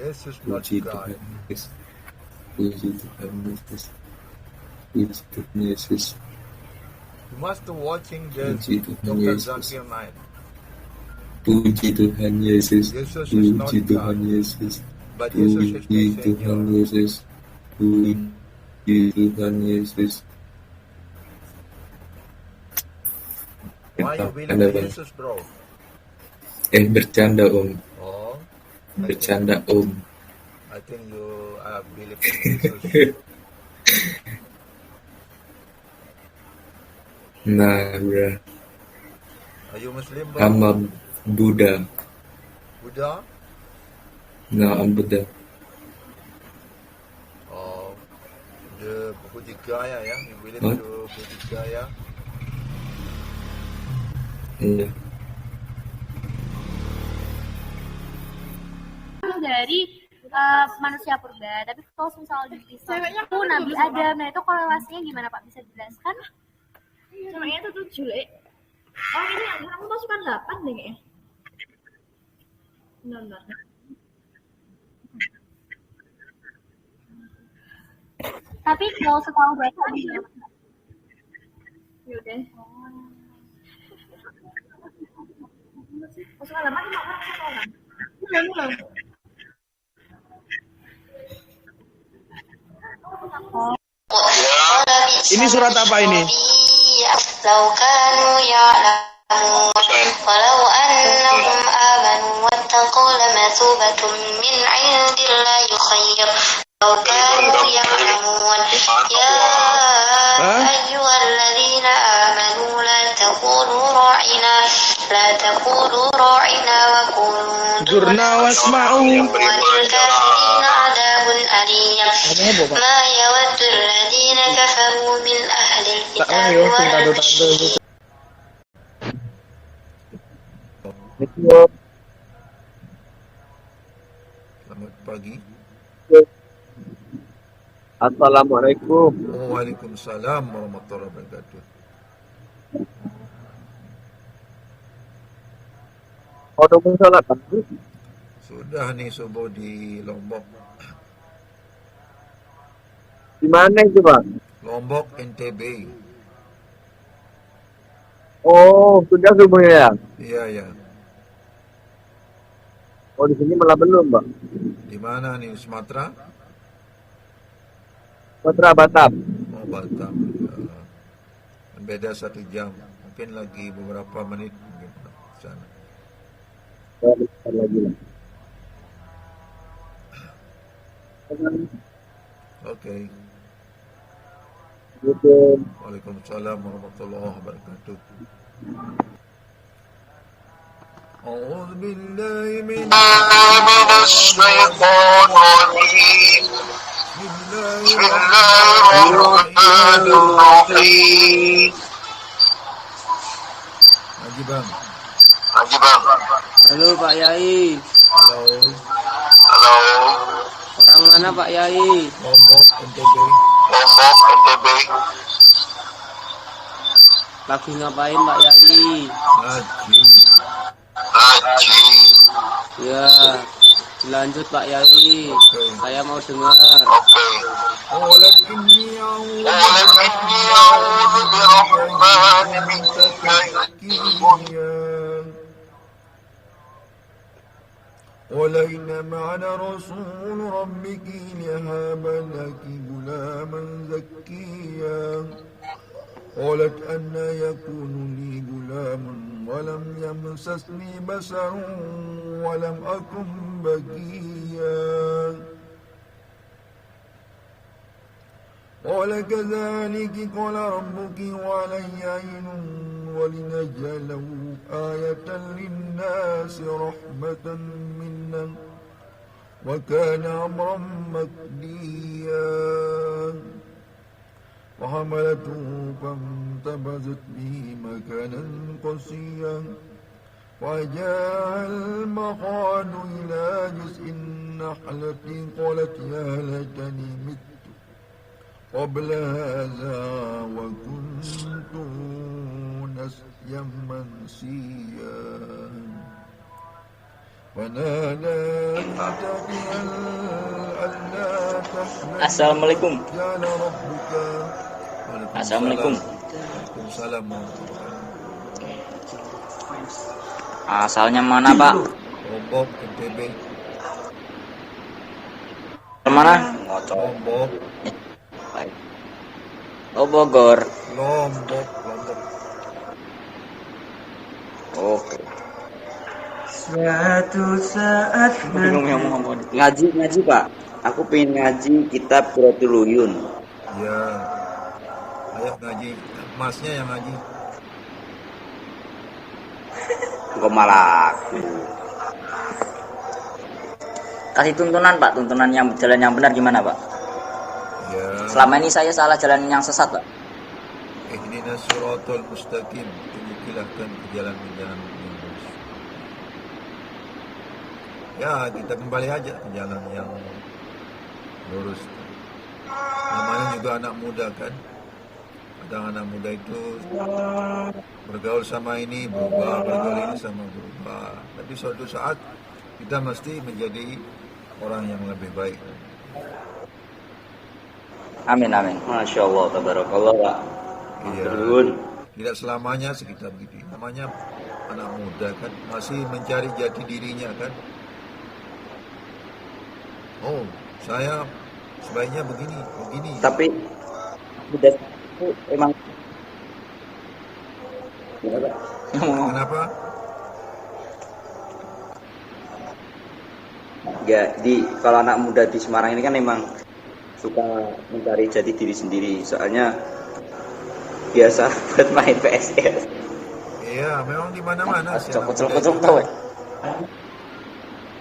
Yesus not Puji God. Tuhan Yesus. Puji Tuhan Yesus. Puji Tuhan Yesus. You must watching the Puji Tuhan Dr. Yesus. Zakir Naik. Puji Tuhan Yesus. Jesus is not Puji God, Tuhan Yesus. but Jesus is Puji the Tuhan Savior. Yesus. Puji Tuhan Yesus. Why you believe Anda in Bang? Jesus, bro? Bercanda Om. Oh, Bercanda Om. I think you believe in Jesus. Nah, bro. Are you Muslim, bro? I'm a Buddha. Buddha? No, I'm Buddha. Oh, the Bodhigaya, yeah? You believe What? to Bodhigaya? Iya. Dari manusia purba, tapi kalau misalnya di Islam itu Nabi Adam, nah itu korelasinya gimana Pak? Bisa dijelaskan? Ceweknya itu 7, Lek. Oh, ini yang kamu masukan 8 deh kayaknya. Benar. Tapi kalau setahu Bapak Yaudah. Masukan 8 cuma orang satu orang. Belum. Ini surat apa ini? ولو أنهم آمنوا واتقوا لمثوبة من عند الله خير لو كانوا يعلمون يا أيها الذين آمنوا لا تقولوا راعنا وقولوا انظرنا واسمعوا وللكافرين عذاب أليم ما يود الذين كفروا من أهل الكتاب والمشركين. Selamat pagi. Assalamualaikum. Waalaikumsalam warahmatullahi wabarakatuh. Mau sholat Bang? Sudah nih subuh di Lombok. Di mana itu Bang? Lombok, NTB. Oh, sudah subuhnya ya? Iya. Oh, di sini malah belum Bang. Di mana nih, Sumatera? Sumatera Batam. Oh, Batam. Beda 1 jam. Mungkin lagi beberapa menit mungkin ke sana. Bentar lagi lah. Oke. Waalaikumsalam warahmatullahi wabarakatuh. أعوذ بالله من الشيطان الرجيم بسم الله الرحمن الرحيم Haji Bang. Halo Pak Yai. Halo. Orang mana Pak Yai? Lombok, NTB. Lagi ngapain Pak Yai? Haji. Ya, lanjut Pak Yai. Saya mau dengar. Oke. قالت إني أعوذ بالرحمن منك قال إنما أنا رسول ربك لهب لك غلاما زكيا قالت أن يكون لي غلام ولم يمسسني بشر ولم أكن بغيا قال كذلك قال ربك وعلي عين ولنجعله آية للناس رحمة منا وكان أمرا مقضيا وحملته فانتبذت به مكانا قصيا وجاء المخاض إلى جزء النخلة قالت يا ليتني مت قبل هذا وكنت نسيا منسيا ونادى عيسى ألا تحزن Assalamualaikum. كان ربك. Assalamualaikum. Waalaikumsalam. Asalnya mana, Pak? Lombok, NTB. Mana? Ngocok. Lombok, Baik. Oh, Bogor. Lombok. Oke. Suatu saat bingung yang mau ngaji, Pak. Aku pengen ngaji kitab Quratul Uyun. Ya, ayo ngaji. Masnya yang ngaji. Kok malah kasih tuntunan, Pak, tuntunan yang jalan yang benar gimana, Pak? Ya. Selama ini saya salah jalan yang sesat, Pak. Ihdinas siratal mustaqim. Tunjukilah ke jalan-jalan yang lurus. Ya, kita kembali aja ke jalan yang lurus. Namanya juga anak muda kan. Kadang anak muda itu bergaul sama ini berubah, bergaul ini sama berubah. Tapi suatu saat kita mesti menjadi orang yang lebih baik. Amin, amin. Masya Allah, tabarakallah, Pak. Iya. Turun. Tidak selamanya sekitar begitu. Namanya anak muda kan, masih mencari jati dirinya kan. Oh, saya sebaiknya begini. Tapi udah itu emang Kenapa? ya kalau anak muda di Semarang ini kan emang suka mencari jati diri sendiri. Soalnya biasa buat main PSS. Iya, memang di mana-mana sih. Cocok tahu.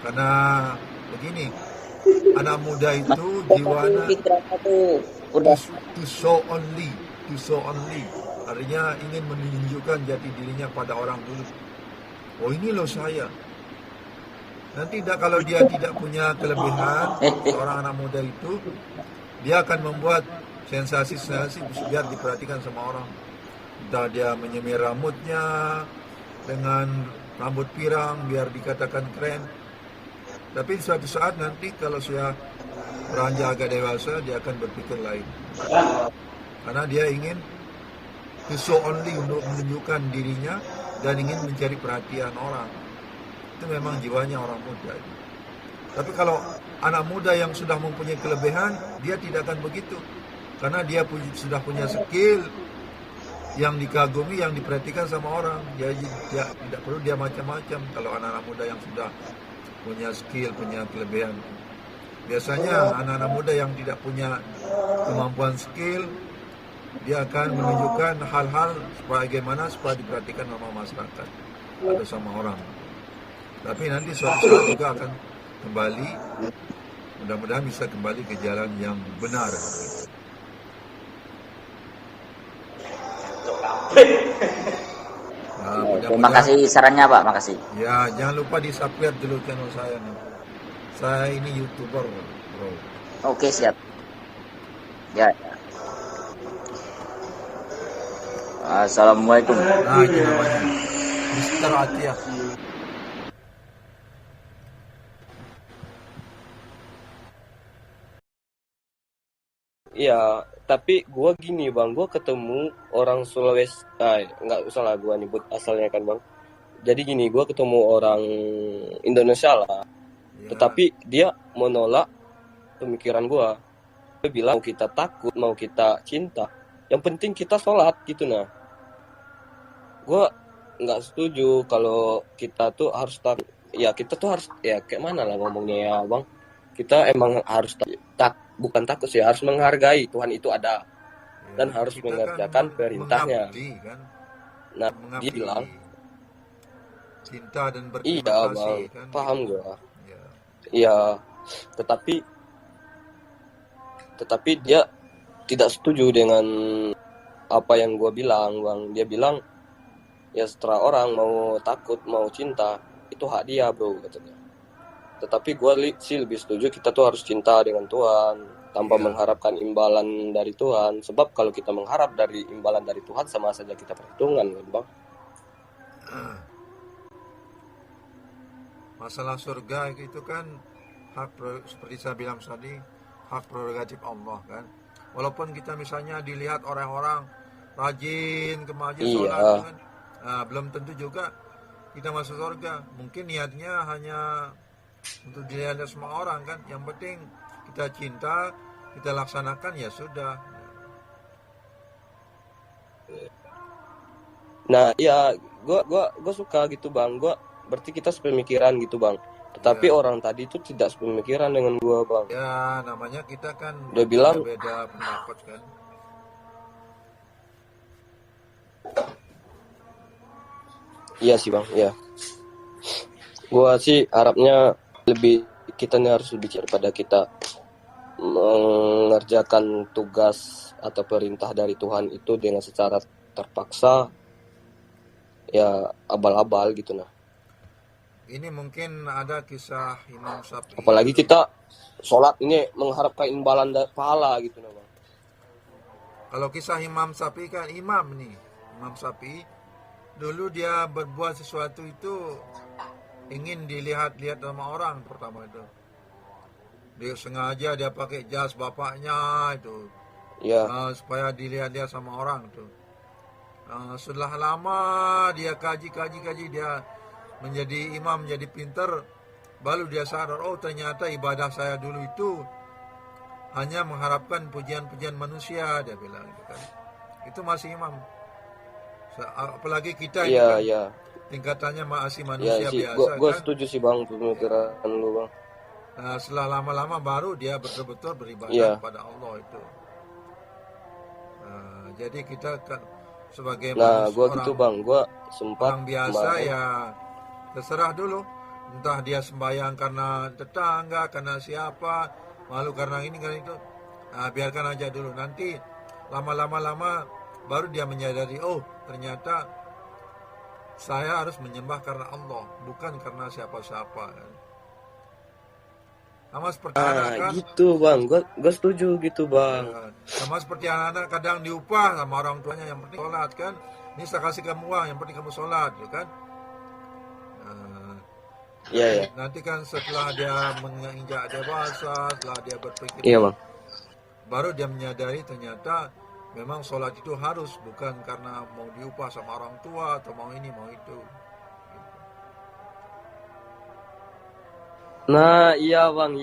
Karena begini, anak muda itu jiwanya Fitrahnya tuh udah to show only. Artinya ingin menunjukkan jati dirinya pada orang dulu. Oh, ini loh saya. Nanti kalau dia tidak punya kelebihan, seorang anak muda itu, dia akan membuat sensasi-sensasi biar diperhatikan sama orang. Entah dia menyemir rambutnya dengan rambut pirang biar dikatakan keren. Tapi suatu saat nanti kalau saya beranjak agak dewasa, dia akan berpikir lain. Karena dia ingin to show only untuk menunjukkan dirinya dan ingin mencari perhatian orang. Itu memang jiwanya orang muda. Tapi kalau anak muda yang sudah mempunyai kelebihan, dia tidak akan begitu. Karena dia sudah punya skill yang dikagumi, yang diperhatikan sama orang. Dia tidak perlu dia macam-macam. Kalau anak-anak muda yang sudah punya skill, punya kelebihan. Biasanya anak-anak muda yang tidak punya kemampuan skill, dia akan menunjukkan hal-hal bagaimana supaya diperhatikan sama masyarakat atau sama orang. Tapi nanti suatu saat juga akan kembali, mudah-mudahan bisa kembali ke jalan yang benar. Nah, terima kasih sarannya, Pak. Makasih. Ya, jangan lupa di-subscribe dulu channel saya nih. Saya ini YouTuber, bro. Oke, siap. Ya. Assalamualaikum. Nah, ini namanya Mr. Atiyah. Iya, tapi gua gini bang, gua ketemu orang Sulawesi, nggak usah lah gua nyebut asalnya kan bang. Jadi gini, gua ketemu orang Indonesia lah, tetapi dia menolak pemikiran gua. Dia bilang mau kita takut, mau kita cinta, yang penting kita sholat gitu nah. Gua nggak setuju kalau kita tuh harus takut. Ya kita tuh harus, ya kayak mana lah ngomongnya ya bang. Kita emang harus bukan takut sih, harus menghargai Tuhan itu ada dan harus mengerjakan perintahnya. Kan? Nah, dia bilang cinta dan berterima iya kasih, bang, kan? paham gua. Iya, tetapi dia tidak setuju dengan apa yang gua bilang bang. Dia bilang ya setelah orang mau takut mau cinta itu hak dia bro katanya. Tetapi gue sih lebih setuju kita tuh harus cinta dengan Tuhan tanpa mengharapkan imbalan dari Tuhan. Sebab kalau kita mengharap dari imbalan dari Tuhan sama saja kita perhitungan kan bang. Masalah surga itu kan seperti saya bilang tadi, hak prerogatif Allah kan. Walaupun kita misalnya dilihat orang-orang rajin ke masjid sholat Iya. kan, belum tentu juga kita masuk surga. Mungkin niatnya hanya untuk dilihat semua orang kan. Yang penting kita cinta, kita laksanakan ya sudah. Nah, ya gua suka gitu bang. Berarti kita sepemikiran gitu bang. Tetapi Ya. orang tadi itu tidak sepemikiran dengan gua bang. Ya namanya kita kan Dia bilang, beda pendapat kan. iya sih bang, iya. Gua sih harapnya kita nih harus lebih daripada kita mengerjakan tugas atau perintah dari Tuhan itu dengan secara terpaksa, ya abal-abal gitu nah. Ini mungkin ada kisah Imam Syafi'i. Apalagi kita sholat ini mengharapkan imbalan pahala gitu nah bang. Kalau kisah Imam Syafi'i kan Imam Syafi'i dulu dia berbuat sesuatu itu ingin dilihat-lihat sama orang pertama itu. Dia sengaja dia pakai jas bapaknya itu. Ya. Supaya dilihat-lihat sama orang itu. Setelah lama dia kaji dia menjadi imam, menjadi pinter, baru dia sadar, oh ternyata ibadah saya dulu itu hanya mengharapkan pujian-pujian manusia, dia bilang gitu kan. Itu masih imam. Apalagi kita ini kan tingkatannya masih manusia biasa Gue kan. setuju sih bang pemikiran lu bang. Setelah lama-lama baru dia betul-betul beribadah kepada Allah itu. Jadi kita kan sebagai gue gitu bang, gue sempat orang biasa ya terserah dulu. Entah dia sembahyang karena tetangga, karena siapa, malu karena ini karena itu. Biarkan aja dulu. Nanti lama-lama baru dia menyadari, oh ternyata saya harus menyembah karena Allah, bukan karena siapa-siapa kan. Sama seperti anak kan. Gitu bang, gue setuju gitu bang. Sama seperti anak-anak kadang diupah sama orang tuanya, yang penting sholat kan. Ini saya kasih kamu uang, yang penting kamu sholat gitu kan. Iya. Nanti kan setelah dia menginjak dewasa, setelah dia berpikir, bang, baru dia menyadari ternyata memang sholat itu harus, bukan karena mau diupah sama orang tua atau mau ini mau itu. Nah iya bang,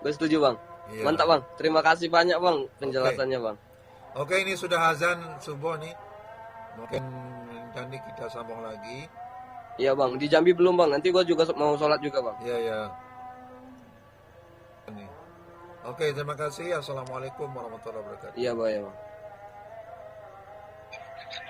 gue setuju bang. Iya. Mantap bang, terima kasih banyak bang penjelasannya bang. Oke, ini sudah azan subuh nih, mungkin nanti kita sambung lagi. Iya bang, di Jambi belum bang, nanti gue juga mau sholat juga bang. Iya. Oke, terima kasih. Assalamualaikum warahmatullahi wabarakatuh. Iya bang.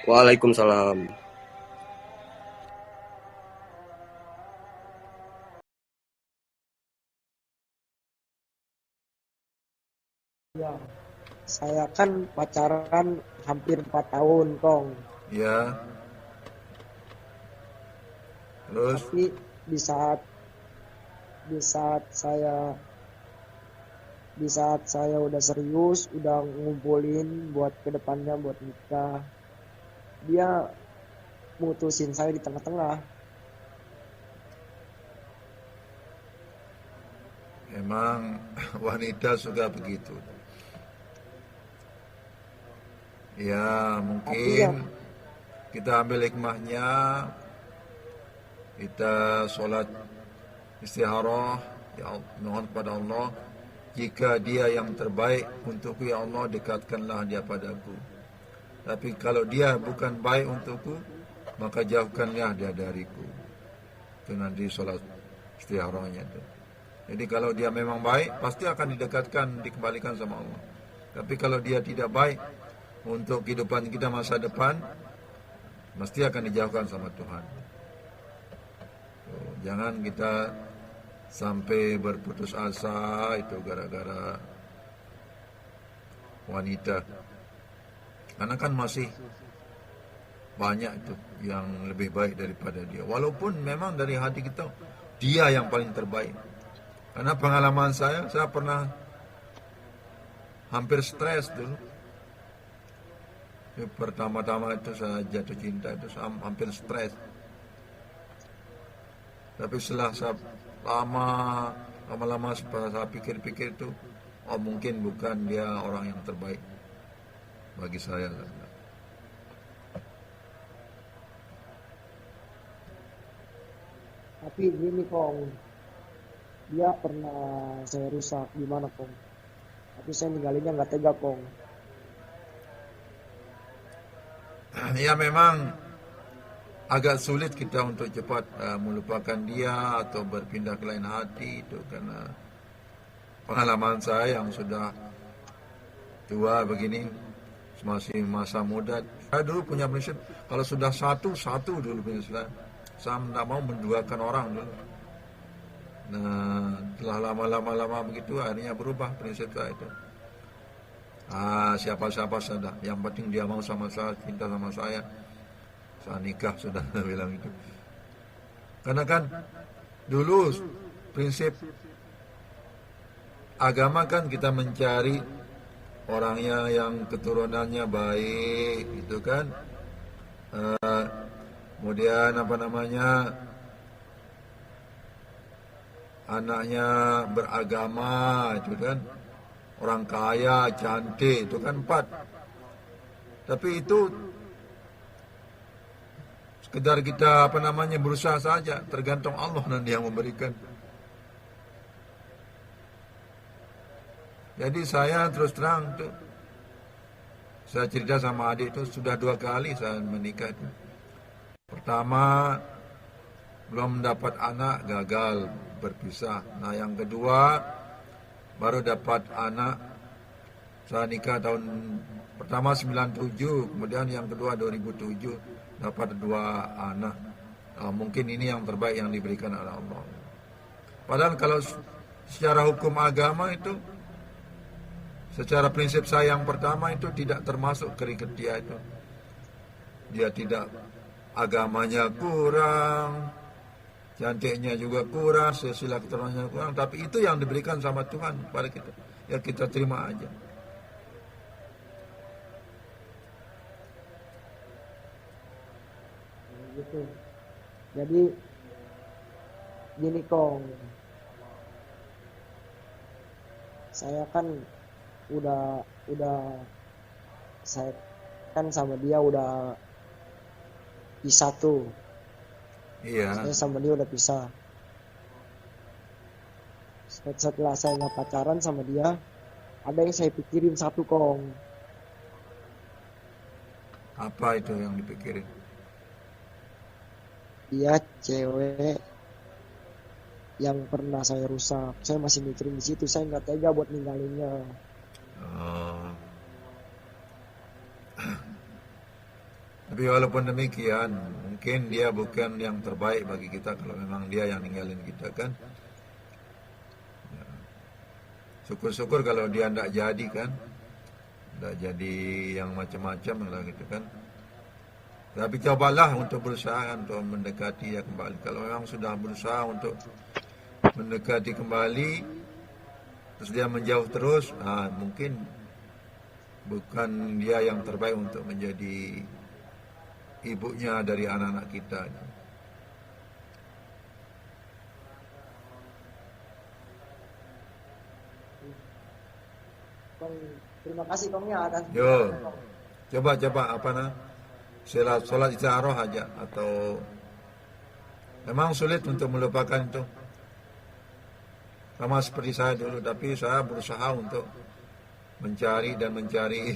Waalaikumsalam. Ya, saya kan pacaran hampir 4 tahun, Kong. Ya. Terus? Tapi di saat saya udah serius, udah ngumpulin buat kedepannya buat nikah, dia mutusin saya di tengah-tengah. Emang wanita suka begitu. Ya mungkin kita ambil hikmahnya, kita sholat istikharah, ya mohon kepada Allah, jika dia yang terbaik untukku ya Allah, dekatkanlah dia padaku. Tapi kalau dia bukan baik untukku, maka jauhkanlah dia dariku. Itu nanti sholat istikharahnya itu. Jadi kalau dia memang baik, pasti akan didekatkan, dikembalikan sama Allah. Tapi kalau dia tidak baik untuk kehidupan kita masa depan, mesti akan dijauhkan sama Tuhan. Jangan kita sampai berputus asa itu gara-gara wanita. Karena kan masih banyak itu yang lebih baik daripada dia. Walaupun memang dari hati kita, dia yang paling terbaik. Karena pengalaman saya pernah hampir stres dulu. Pertama-tama itu saya jatuh cinta itu hampir stres. Tapi setelah lama-lama saya pikir-pikir itu, oh mungkin bukan dia orang yang terbaik bagi saya. Tapi gini Kong, dia pernah saya rusak gimana Kong? Tapi saya ninggalinnya nggak tega Kong. Ya memang agak sulit kita untuk cepat melupakan dia atau berpindah ke lain hati itu karena pengalaman saya yang sudah tua begini, masih masa muda. Saya dulu punya prinsip kalau sudah satu dulu prinsip saya. Saya tidak mau menduakan orang dulu. Nah, setelah lama begitu akhirnya berubah prinsip saya itu. Siapa-siapa sudah, yang penting dia mau sama saya, cinta sama saya nikah sudah bilang itu. Karena kan dulu prinsip agama kan kita mencari orangnya yang keturunannya baik, itu kan. Kemudian anaknya beragama, itu kan. Orang kaya, cantik, itu kan 4. Tapi itu sekedar kita berusaha saja, tergantung Allah nanti yang memberikan. Jadi saya terus terang tuh, saya cerita sama adik itu sudah 2 kali saya menikah itu. Pertama belum dapat anak, gagal, berpisah. Nah yang kedua baru dapat anak, saya nikah tahun pertama 97, kemudian yang kedua 2007 dapat 2 anak. Mungkin ini yang terbaik yang diberikan oleh Allah. Padahal kalau secara hukum agama itu, secara prinsip saya yang pertama itu tidak termasuk keriket dia itu. Dia tidak, agamanya kurang, cantiknya juga kurang, sila keturunannya kurang, tapi itu yang diberikan sama Tuhan pada kita. Ya kita terima aja. Gitu. Jadi gini Kong, saya kan udah saya kan sama dia udah pisah tuh. Iya. Saya sama dia udah pisah. Setelah saya nggak pacaran sama dia, ada yang saya pikirin satu Kong. Apa itu yang dipikirin? Dia cewek yang pernah saya rusak. Saya masih mikirin di situ. Saya nggak tega buat ninggalinnya. Tapi walaupun demikian, mungkin dia bukan yang terbaik bagi kita kalau memang dia yang ninggalin kita kan. Ya. Syukur-syukur kalau dia tidak jadi kan, tidak jadi yang macam-macam lah gitu kan. Tapi cobalah untuk berusaha untuk mendekati dia kembali. Kalau memang sudah berusaha untuk mendekati kembali, terus dia menjauh terus, mungkin bukan dia yang terbaik untuk menjadi ibunya dari anak-anak kita. Terima kasih Kongnya atas. Yo, coba apa sholat istiaroh aja, atau memang sulit untuk melupakan itu. Sama seperti saya dulu, tapi saya berusaha untuk mencari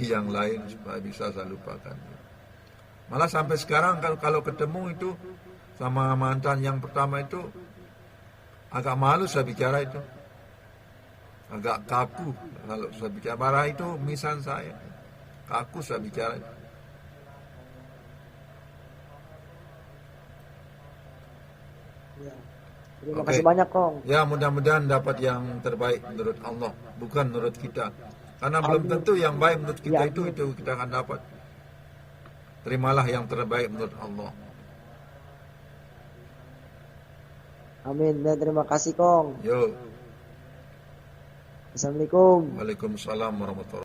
yang lain supaya bisa saya lupakan. Malah sampai sekarang kalau ketemu itu sama mantan yang pertama itu agak malu saya bicara itu. Agak kaku kalau saya bicara. Marah itu misan saya. Kaku saya bicara itu. Ya. Terima kasih banyak Kong. Ya mudah-mudahan dapat yang terbaik menurut Allah, bukan menurut kita. Karena belum tentu yang baik menurut kita itu kita akan dapat. Terimalah yang terbaik menurut Allah. Amin. Dan terima kasih Kong. Yo. Assalamualaikum. Waalaikumsalam warahmatullahi wabarakatuh.